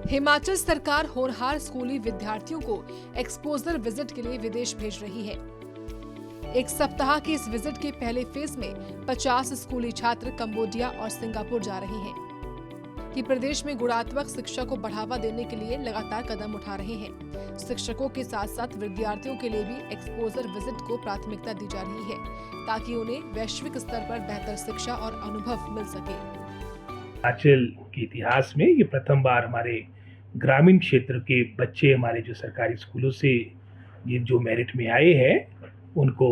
हिमाचल सरकार होनहार स्कूली विद्यार्थियों को एक्सपोजर विजिट के लिए विदेश भेज रही है। एक सप्ताह के इस विजिट के पहले फेज में 50 स्कूली छात्र कंबोडिया और सिंगापुर जा रहे हैं कि प्रदेश में गुणात्मक शिक्षा को बढ़ावा देने के लिए लगातार कदम उठा रहे हैं। शिक्षकों के साथ साथ विद्यार्थियों के लिए भी एक्सपोजर विजिट को प्राथमिकता दी जा रही है ताकि उन्हें वैश्विक स्तर पर बेहतर शिक्षा और अनुभव मिल सके। हिमाचल के इतिहास में ये प्रथम बार हमारे ग्रामीण क्षेत्र के बच्चे हमारे जो सरकारी स्कूलों से ये जो मेरिट में आए हैं उनको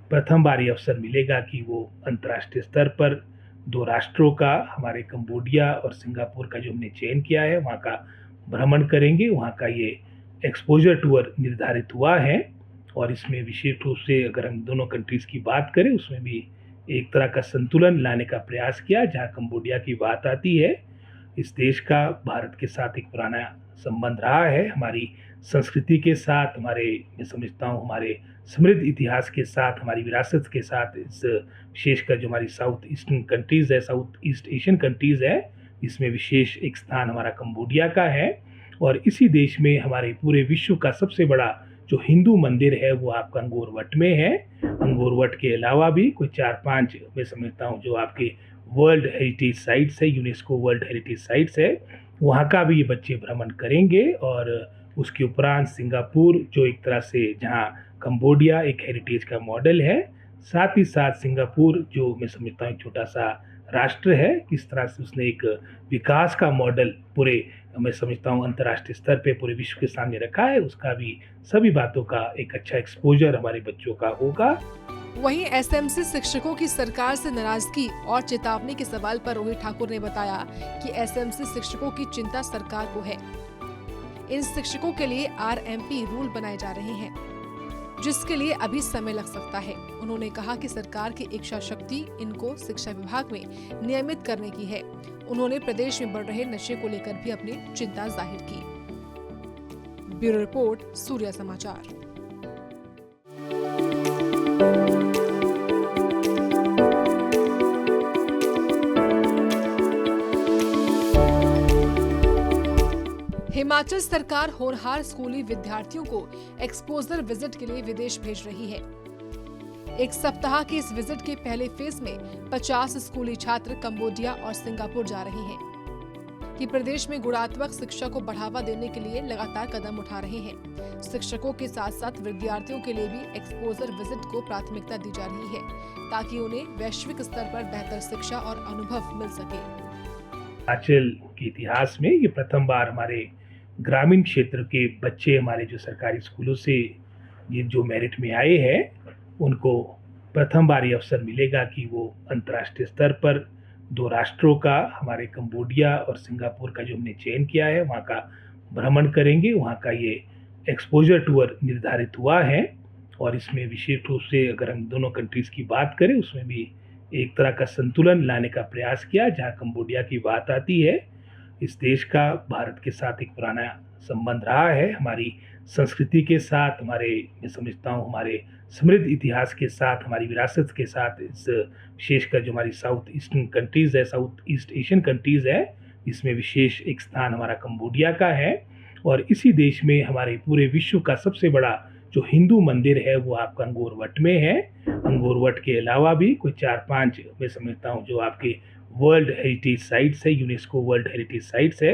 प्रथम बार ये अवसर मिलेगा कि वो अंतर्राष्ट्रीय स्तर पर दो राष्ट्रों का, हमारे कंबोडिया और सिंगापुर का जो हमने चयन किया है वहाँ का भ्रमण करेंगे। वहाँ का ये एक्सपोजर टूर निर्धारित हुआ है और इसमें विशेष रूप से अगर हम दोनों कंट्रीज़ की बात करें उसमें भी एक तरह का संतुलन लाने का प्रयास किया। जहाँ कंबोडिया की बात आती है, इस देश का भारत के साथ एक पुराना संबंध रहा है, हमारी संस्कृति के साथ, मैं समझता हूँ हमारे समृद्ध इतिहास के साथ, हमारी विरासत के साथ। इस विशेषकर जो हमारी साउथ ईस्टर्न कंट्रीज़ है, साउथ ईस्ट एशियन कंट्रीज़ है, इसमें विशेष एक स्थान हमारा कंबोडिया का है। और इसी देश में हमारे पूरे विश्व का सबसे बड़ा जो हिंदू मंदिर है वो आपका अंगोर वट में है। अंगोर वट के अलावा भी कोई 4-5 मैं समझता हूँ जो आपके वर्ल्ड हेरिटेज साइट्स है, यूनेस्को वर्ल्ड हेरिटेज साइट्स है, वहाँ का भी ये बच्चे भ्रमण करेंगे। और उसके उपरांत सिंगापुर जो एक तरह से जहाँ कंबोडिया एक हेरिटेज का मॉडल है, साथ ही साथ सिंगापुर जो मैं समझता हूँ एक छोटा सा राष्ट्र है, किस तरह से उसने एक विकास का मॉडल पूरे मैं समझता हूँ अंतर्राष्ट्रीय स्तर पे पूरे विश्व के सामने रखा है, उसका भी सभी बातों का एक अच्छा एक्सपोजर हमारे बच्चों का होगा। वहीं एसएमसी शिक्षकों की सरकार से नाराजगी और चेतावनी के सवाल पर रोहित ठाकुर ने बताया कि एसएमसी शिक्षकों की चिंता सरकार को है। इन शिक्षकों के लिए आरएमपी रूल बनाए जा रहे हैं जिसके लिए अभी समय लग सकता है। उन्होंने कहा कि सरकार की इच्छा शक्ति इनको शिक्षा विभाग में नियमित करने की है। उन्होंने प्रदेश में बढ़ रहे नशे को लेकर भी अपनी चिंता जाहिर की। ब्यूरो रिपोर्ट, सूर्य समाचार। हिमाचल सरकार होनहार स्कूली विद्यार्थियों को एक्सपोजर विजिट के लिए विदेश भेज रही है। एक सप्ताह के इस विजिट के पहले फेज में 50 स्कूली छात्र कंबोडिया और सिंगापुर जा रहे हैं कि प्रदेश में गुणात्मक शिक्षा को बढ़ावा देने के लिए लगातार कदम उठा रहे हैं। शिक्षकों के साथ साथ विद्यार्थियों के लिए भी एक्सपोजर विजिट को प्राथमिकता दी जा रही है ताकि उन्हें वैश्विक स्तर पर बेहतर शिक्षा और अनुभव मिल सके। हिमाचल के इतिहास में ये प्रथम बार हमारे ग्रामीण क्षेत्र के बच्चे हमारे जो सरकारी स्कूलों से ये जो मेरिट में आए हैं उनको प्रथम बार ये अवसर मिलेगा कि वो अंतर्राष्ट्रीय स्तर पर दो राष्ट्रों का, हमारे कंबोडिया और सिंगापुर का जो हमने चयन किया है वहाँ का भ्रमण करेंगे। वहाँ का ये एक्सपोजर टूर निर्धारित हुआ है और इसमें विशेष रूप से अगर हम दोनों कंट्रीज़ की बात करें उसमें भी एक तरह का संतुलन लाने का प्रयास किया। जहाँ कंबोडिया की बात आती है, इस देश का भारत के साथ एक पुराना संबंध रहा है, हमारी संस्कृति के साथ, मैं समझता हूँ हमारे समृद्ध इतिहास के साथ, हमारी विरासत के साथ। इस विशेषकर जो हमारी साउथ ईस्टर्न कंट्रीज़ है, साउथ ईस्ट एशियन कंट्रीज़ है, इसमें विशेष एक स्थान हमारा कंबोडिया का है। और इसी देश में हमारे पूरे विश्व का सबसे बड़ा जो हिंदू मंदिर है वो आपका अंगोर वट में है। अंगोर वट के अलावा भी कोई 4-5 मैं समझता हूँ जो आपके वर्ल्ड हेरिटेज साइट्स है, यूनेस्को वर्ल्ड हेरिटेज साइट्स है,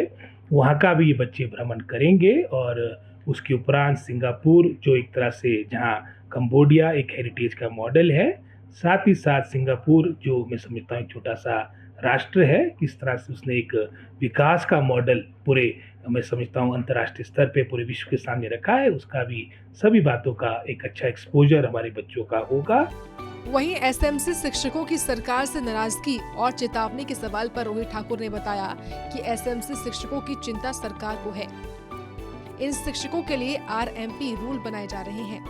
वहाँ का भी ये बच्चे भ्रमण करेंगे। और उसके उपरांत सिंगापुर जो एक तरह से जहाँ कंबोडिया एक हेरिटेज का मॉडल है, साथ ही साथ सिंगापुर जो मैं समझता हूँ एक छोटा सा राष्ट्र है, किस तरह से उसने एक विकास का मॉडल पूरे मैं समझता हूँ अंतर्राष्ट्रीय स्तर पे पूरे विश्व के सामने रखा है, उसका भी सभी बातों का एक अच्छा एक्सपोजर हमारे बच्चों का होगा। वहीं एसएमसी शिक्षकों की सरकार से नाराजगी और चेतावनी के सवाल पर रोहित ठाकुर ने बताया कि एसएमसी शिक्षकों की चिंता सरकार को है। इन शिक्षकों के लिए आरएमपी रूल बनाए जा रहे हैं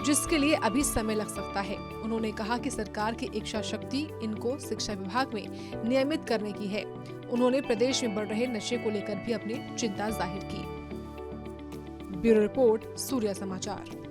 जिसके लिए अभी समय लग सकता है। उन्होंने कहा कि सरकार की इच्छा शक्ति इनको शिक्षा विभाग में नियमित करने की है। उन्होंने प्रदेश में बढ़ रहे नशे को लेकर भी अपनी चिंता जाहिर की। ब्यूरो रिपोर्ट, सूर्य समाचार।